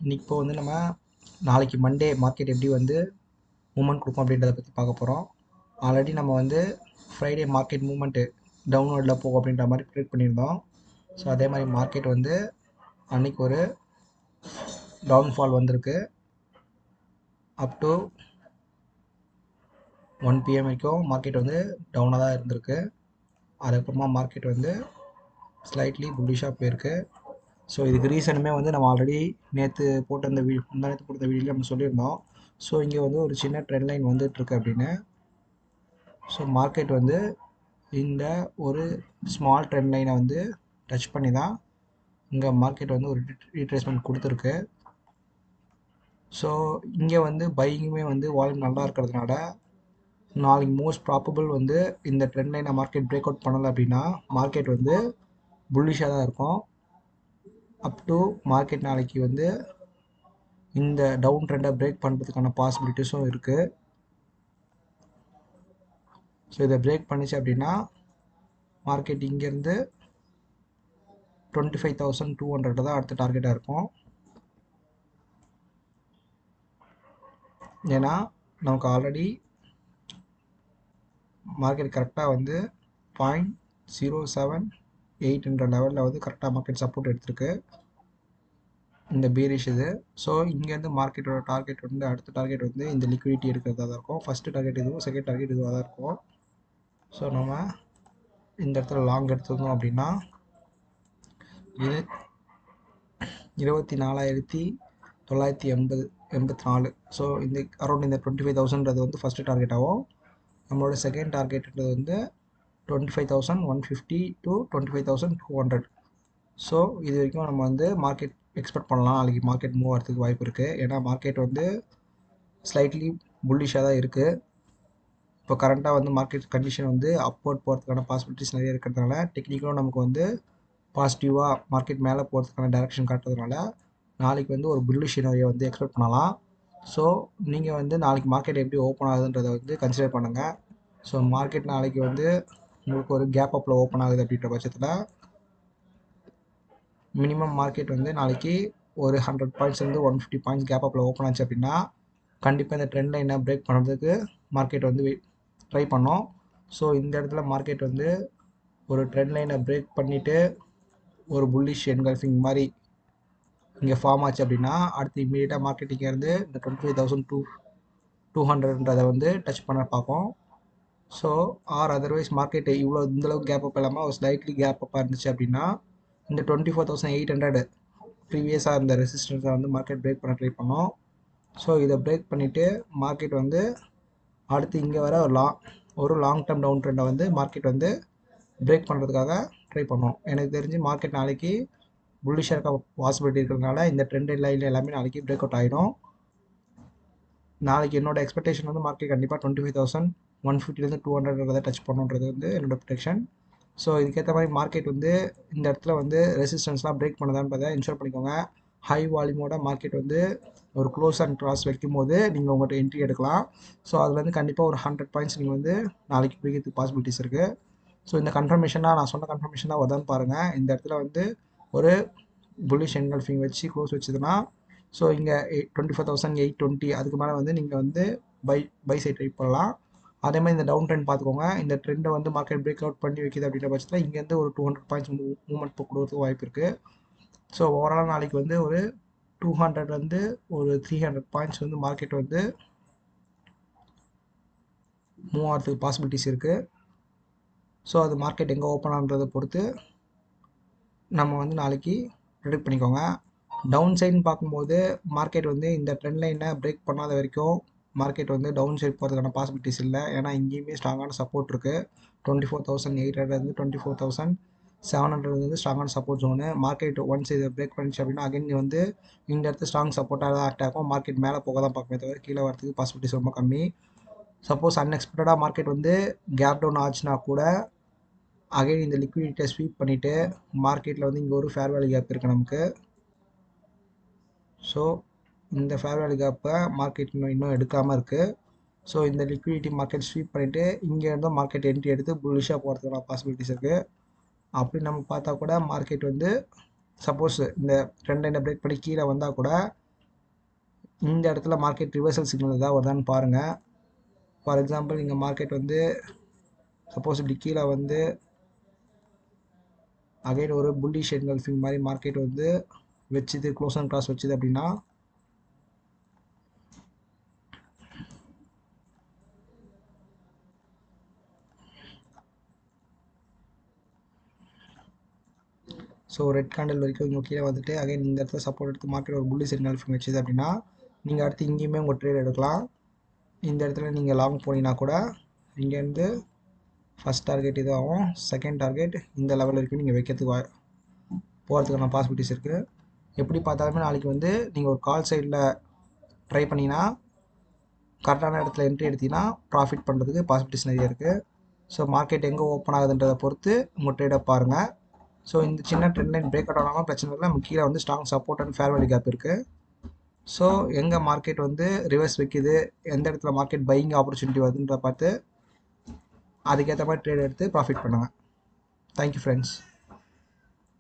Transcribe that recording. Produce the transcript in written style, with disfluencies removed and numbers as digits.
இப்போ வந்து நம்ம நாளைக்கு மண்டே மார்க்கெட் எப்படி வந்து மூவ்மெண்ட் கொடுக்கும் அப்படின்றத பற்றி பார்க்க போகிறோம். ஆல்ரெடி நம்ம வந்து ஃப்ரைடே மார்க்கெட் மூவ்மெண்ட்டு டவுன்வர்டில் போகும் அப்படின்ற மாதிரி ப்ரிடிக்ட் பண்ணியிருந்தோம். ஸோ அதே மாதிரி மார்க்கெட் வந்து அன்றைக்கி ஒரு டவுன்ஃபால் வந்திருக்கு. அப் டு 1 PM வரைக்கும் மார்க்கெட் வந்து டவுனாக தான் இருந்திருக்கு. அதுக்கப்புறமா மார்க்கெட் வந்து ஸ்லைட்லி புல்லிஷாக போயிருக்கு. ஸோ இதுக்கு ரீசனுமே வந்து நம்ம ஆல்ரெடி நேற்று போட்ட அந்த முந்தானத்து போட்ட வீடியோவில் நம்ம சொல்லியிருந்தோம். ஸோ இங்கே வந்து ஒரு சின்ன ட்ரெண்ட் லைன் வந்துட்டுருக்கு அப்படின்னு. ஸோ மார்க்கெட் வந்து இந்த ஒரு ஸ்மால் ட்ரெண்ட் லைனை வந்து டச் பண்ணி தான் இங்கே மார்க்கெட் வந்து ஒரு ரீட்ரேஸ்மெண்ட் கொடுத்துருக்கு. ஸோ இங்கே வந்து பையிங்குமே வந்து வால்யூம் நல்லா இருக்கிறதுனால நாளைக்கு மோஸ்ட் ப்ராபபிள் வந்து இந்த ட்ரெண்ட் லைனை மார்க்கெட் பிரேக் அவுட் பண்ணலை அப்படின்னா மார்க்கெட் வந்து புல்லிஷாக தான் இருக்கும். அப் டு மார்க்கெட் நாளைக்கு வந்து இந்த டவுன் ட்ரெண்டை பிரேக் பண்ணுறதுக்கான பாசிபிலிட்டிஸும் இருக்குது. ஸோ இதை பிரேக் பண்ணிச்சு அப்படின்னா மார்க்கெட் இங்கேருந்து 25,200 தான் அடுத்த டார்கெட்டாக இருக்கும். ஏன்னா நமக்கு ஆல்ரெடி மார்க்கெட் கரெக்டாக வந்து 0.078 லெவலில் வந்து கரெக்டாக மார்க்கெட் சப்போர்ட் எடுத்திருக்கு இந்த பீரிஷ் இது. ஸோ இங்கேருந்து மார்க்கெட்டோட டார்கெட் வந்து அடுத்த டார்கெட் வந்து இந்த லிக்விடிட்டி எடுக்கிறதா தான் இருக்கும். ஃபஸ்ட்டு டார்கெட் இதுவும், செகண்ட் டார்கெட் இதுவாக தான் இருக்கும். ஸோ நம்ம இந்த இடத்துல லாங் எடுத்துருந்தோம் அப்படின்னா இது 24,984. ஸோ இந்த அரௌண்ட் இந்த 25,000 வந்து ஃபஸ்ட்டு டார்கெட் ஆகும். நம்மளோட செகண்ட் டார்கெட்ன்றது வந்து 25,150 to 25,200. ஸோ இது வரைக்கும் நம்ம வந்து மார்க்கெட் எக்ஸ்பெக்ட் பண்ணலாம். நாளைக்கு மார்க்கெட் மூவ் ஆகிறதுக்கு வாய்ப்பு இருக்குது. ஏன்னா மார்க்கெட் வந்து ஸ்லைட்லி புல்லிஷாக தான் இருக்குது. இப்போ கரண்ட்டாக வந்து மார்க்கெட் கண்டிஷன் வந்து அப்வர்ட் போகிறதுக்கான பாசிபிலிட்டிஸ் நிறைய இருக்கிறதுனால டெக்னிக்கலும் நமக்கு வந்து பாசிட்டிவாக மார்க்கெட் மேலே போகிறதுக்கான டைரக்ஷன் காட்டுறதுனால நாளைக்கு வந்து ஒரு புல்லிஷ் சினாரியோ வந்து எக்ஸ்பெக்ட் பண்ணலாம். ஸோ நீங்கள் வந்து நாளைக்கு மார்க்கெட் எப்படி ஓப்பன் ஆகுதுன்றதை வந்து கன்சிடர் பண்ணுங்கள். ஸோ மார்க்கெட் நாளைக்கு வந்து உங்களுக்கு ஒரு கேப் அப்பில் ஓப்பன் ஆகுது அப்படின்ற பட்சத்தில் மினிமம் மார்க்கெட் வந்து நாளைக்கு ஒரு 100 பாயிண்ட்ஸ்லேருந்து 150 பாயிண்ட்ஸ் கேப் அப்பில் ஓப்பன் ஆச்சு அப்படின்னா கண்டிப்பாக இந்த ட்ரெண்ட் லைனை பிரேக் பண்ணுறதுக்கு மார்க்கெட் வந்து ட்ரை பண்ணோம். ஸோ இந்த இடத்துல மார்க்கெட் வந்து ஒரு ட்ரெண்ட் லைனை பிரேக் பண்ணிவிட்டு ஒரு புல்லிஷ் என்கல்ஃபிங் மாதிரி இங்கே ஃபார்ம் ஆச்சு அப்படின்னா அடுத்து இமீடியட்டாக மார்க்கெட் இங்கேருந்து இந்த 25,200 வந்து டச் பண்ண பார்ப்போம். ஸோ ஆர் அதர்வைஸ் மார்க்கெட் இவ்வளோ இந்தளவுக்கு கேப் அப் இல்லாமல் ஒரு ஸ்லைட்லி கேப் அப்பாக இருந்துச்சு அப்படின்னா இந்த 24,800 ப்ரீவியஸாக இருந்த ரெசிஸ்டன்ஸை வந்து மார்க்கெட் பிரேக் பண்ண ட்ரை பண்ணோம். ஸோ இதை பிரேக் பண்ணிவிட்டு மார்க்கெட் வந்து அடுத்து இங்கே வர ஒரு லாங் டேர்ம் டவுன் ட்ரெண்டை வந்து மார்க்கெட் வந்து பிரேக் பண்ணுறதுக்காக ட்ரை பண்ணோம். எனக்கு தெரிஞ்சு மார்க்கெட் நாளைக்கு புல்லிஷாக இருக்க பாசிபிலிட்டி இருக்கிறதுனால இந்த ட்ரெண்ட் லைன் எல்லாமே நாளைக்கு பிரேக் அவுட் ஆகிடும். நாளைக்கு என்னோட எக்ஸ்பெக்டேஷன் வந்து மார்க்கெட் கண்டிப்பாக 25,150 200 டச் பண்ணுன்றது வந்து என்னோட ப்ரொடெக்ஷன். ஸோ இதுக்கேற்ற மாதிரி மார்க்கெட் வந்து இந்த இடத்துல வந்து ரெசிஸ்டன்ஸ்லாம் பிரேக் பண்ணுதான்றதை இன்ஷூர் பண்ணிக்கோங்க. ஹை வால்யூமோட மார்க்கெட் வந்து ஒரு க்ளோஸ் அண்ட் கிராஸ் வைக்கும் போது நீங்கள் உங்கள்கிட்ட என்ட்ரி எடுக்கலாம். ஸோ அதில் வந்து கண்டிப்பாக ஒரு 100 பாயிண்ட்ஸ் நீங்கள் வந்து நாளைக்கு பிடிக்கிறதுக்கு பாசிபிலிட்டிஸ் இருக்குது. ஸோ இந்த கன்ஃபர்மேஷனாக நான் சொன்ன கன்ஃபர்மேஷன் தான் வருதான்னு பாருங்கள். இந்த இடத்துல வந்து ஒரு புல்லிஷ் என்கல்ஃபிங் வச்சு க்ளோஸ் வச்சுதுன்னா ஸோ இங்கே 24,820 அதுக்கு மேலே வந்து நீங்கள் வந்து பை சைட் ட்ரை பண்ணலாம். அதே மாதிரி இந்த டவுன் ட்ரெண்ட் பார்த்துக்கோங்க. இந்த ட்ரெண்டை வந்து மார்க்கெட் பிரேக் அவுட் பண்ணி வைக்கிது அப்படின்ற பட்சத்தில் இங்கேருந்து ஒரு 200 பாயிண்ட்ஸ் மூவ்மெண்ட் கொடுக்கறதுக்கு வாய்ப்பு இருக்குது. ஸோ ஓவரால் நாளைக்கு வந்து ஒரு 200 வந்து ஒரு 300 பாயிண்ட்ஸ் வந்து மார்க்கெட் வந்து மூவ் ஆகிறதுக்கு பாசிபிலிட்டிஸ் இருக்குது. ஸோ அது மார்க்கெட் எங்கே ஓப்பன் ஆகுன்றதை பொறுத்து நம்ம வந்து நாளைக்கு ப்ரெடிக்ட் பண்ணிக்கோங்க. டவுன் சைடுன்னு பார்க்கும்போது மார்க்கெட் வந்து இந்த ட்ரெண்ட் லைனை பிரேக் பண்ணாத வரைக்கும் மார்க்கெட் வந்து டவுன் சைட் போகிறதுக்கான பாசிபிலிட்டிஸ் இல்லை. ஏன்னா இங்கேயுமே ஸ்ட்ராங்கான சப்போர்ட் இருக்குது. 24,800 24,700 வந்து ஸ்ட்ராங்கான சப்போர்ட் ஜோனு. மார்க்கெட் ஒன்ஸ் இதை பிரேக் பண்ணிச்சு அப்படின்னா அகைன் வந்து இந்த இடத்துல ஸ்ட்ராங் சப்போர்ட்டாக தான் ஆக்ட் ஆகும். மார்க்கெட் மேலே போக தான் பார்க்குமே தவிர கீழே வரதுக்கு பாசிபிலிட்டிஸ் ரொம்ப கம்மி. சப்போஸ் அன்எக்ஸ்பெக்டடாக மார்க்கெட் வந்து கேப் டவுன் ஆச்சுன்னா கூட அகைன் இந்த லிக்விடிட்டியை ஸ்வீப் பண்ணிவிட்டு மார்க்கெட்டில் வந்து இங்கே ஒரு ஃபேர் வேல்யூ கேப் இருக்குது நமக்கு. ஸோ இந்த ஃபேர் வேல்யூ கேப்பை மார்க்கெட் இன்னும் எடுக்காமல் இருக்குது. ஸோ இந்த லிக்விடிட்டி மார்க்கெட் ஸ்வீப் பண்ணிவிட்டு இங்கே இருந்தால் மார்க்கெட் என்ட்ரி எடுத்து புல்லிஷாக போகிறதுக்கான பாசிபிலிட்டிஸ் இருக்குது. அப்படி நம்ம பார்த்தா கூட மார்க்கெட் வந்து சப்போஸ் இந்த ட்ரெண்ட் லைனை பிரேக் பண்ணி கீழே வந்தால் கூட இந்த இடத்துல மார்க்கெட் ரிவர்சல் சிக்னல் ஏதாவது வருதான்னு பாருங்கள். ஃபார் எக்ஸாம்பிள் இங்கே மார்க்கெட் வந்து சப்போஸ் இப்படி கீழே வந்து அகைன் ஒரு புல்லிஷ் என்கல்ஃபிங் மாதிரி மார்க்கெட் வந்து வச்சுது, க்ளோஸ் அண்ட் கிராஸ் வச்சுது அப்படின்னா ஸோ ரெட் கேண்டில் வரைக்கும் இங்கே கீழே வந்துட்டு அகைன் இந்த இடத்துல சப்போர்ட் எடுத்து மார்க்கெட் ஒரு புல்லிஷ் என்கல்ஃபிங் வச்சுது அப்படின்னா நீங்கள் அடுத்து இங்கேயுமே உங்கள் ட்ரேட் எடுக்கலாம். இந்த இடத்துல நீங்கள் லாங் போனீங்கன்னா கூட இங்கேருந்து ஃபஸ்ட் டார்கெட் இதுவாகும், செகண்ட் டார்கெட் இந்த லெவல் வரைக்கும் நீங்கள் வைக்கிறதுக்கு போகிறதுக்கான பாசிபிலிட்டிஸ் இருக்குது. எப்படி பார்த்தாலுமே நாளைக்கு வந்து நீங்கள் ஒரு கால் சைடில் ட்ரை பண்ணிங்கன்னா கரெக்டான இடத்துல என்ட்ரி எடுத்தீங்கன்னா ப்ராஃபிட் பண்ணுறதுக்கு பாசிபிலிட்டிஸ் நிறைய இருக்குது. ஸோ மார்க்கெட் எங்கே ஓப்பன் ஆகுதுன்றதை பொறுத்து உங்கள் ட்ரேடை பாருங்கள். ஸோ இந்த சின்ன ட்ரெண்ட் லைன் பிரேக் அவுட் ஆனாலும் பிரச்சனை இல்லை, நம்ம கீழே வந்து strong support and fair value gap இருக்குது. ஸோ எங்கே மார்க்கெட் வந்து ரிவர்ஸ் வைக்குது, எந்த இடத்துல மார்க்கெட் பையிங் ஆப்பர்ச்சுனிட்டி வருதுன்ற பார்த்து அதுக்கேற்ற மாதிரி ட்ரேட் எடுத்து ப்ராஃபிட் பண்ணுங்கள். Thank you friends.